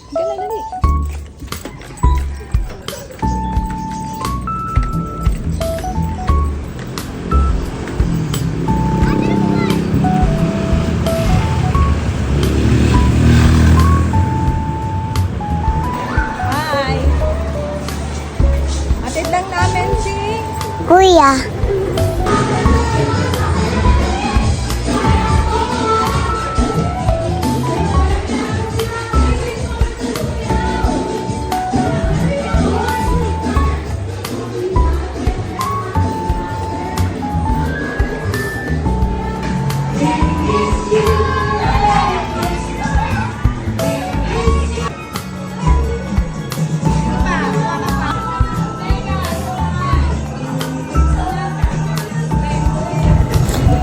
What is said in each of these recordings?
Gala, dali. Hi! Atid lang namin si... Kuya.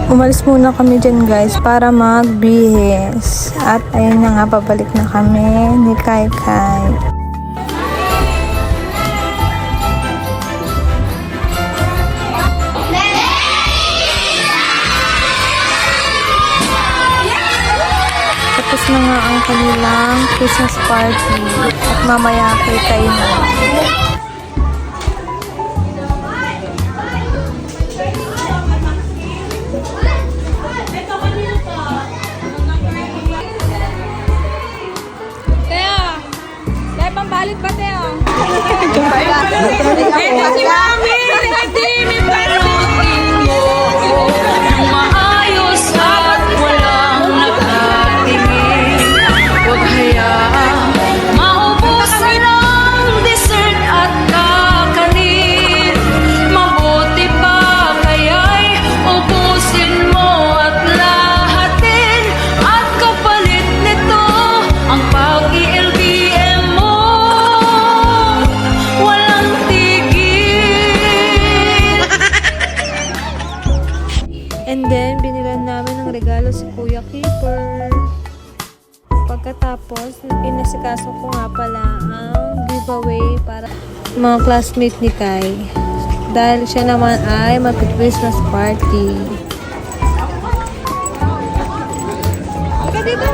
Umalis muna kami dyan guys para magbihis. At ayun na nga, pabalik na kami ni Kai Kai. Tapos na nga ang kanilang Christmas party. At mamaya kay Kai na. Pambalit ba, Teo? Ito si Mami! Nagdimi parutin mo maayos at walang nakatingin. Huwag hayaan maubos ng dessert at kakanin. Mabuti pa kaya'y ubusin mo at lahatin. At kapalit nito ang pag-i-LBM mo. And then, binilan namin ng regalo si Kuya Keeper. Pagkatapos, inasikaso ko nga pala ang giveaway para mga classmate ni Kai. Dahil siya naman ay mag-Christmas party. Ika dito!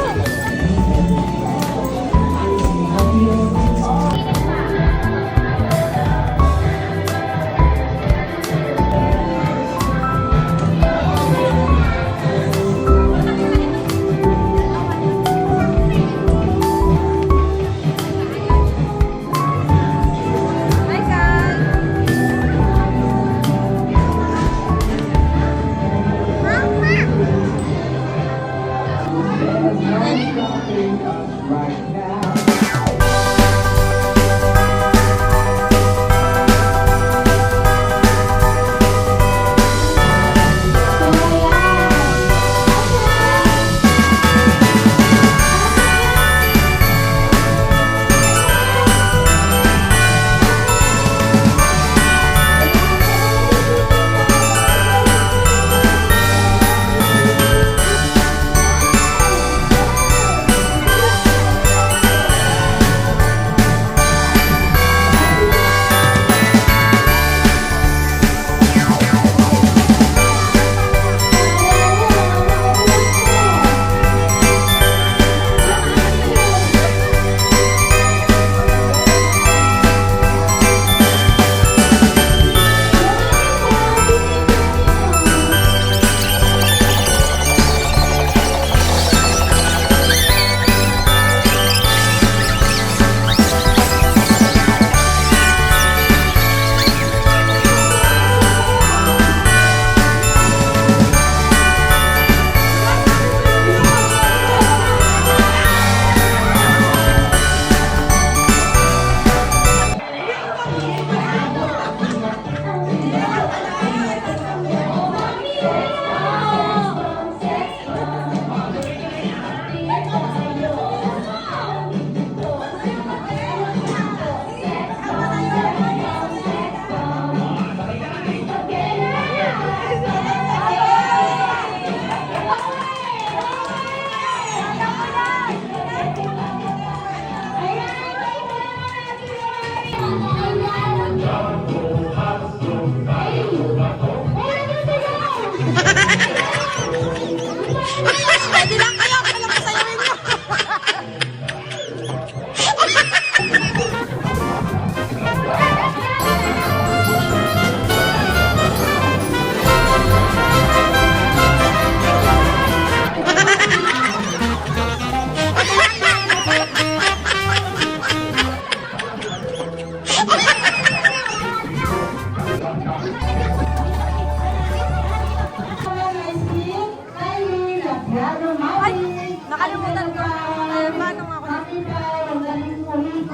Galing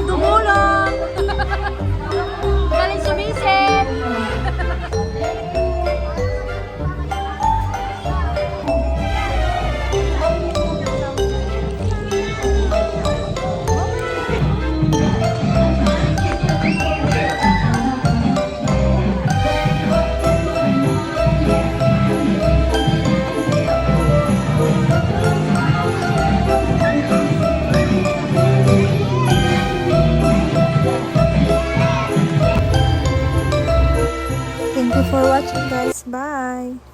tumulong! Galing sumisid! Thank you for watching guys. Bye!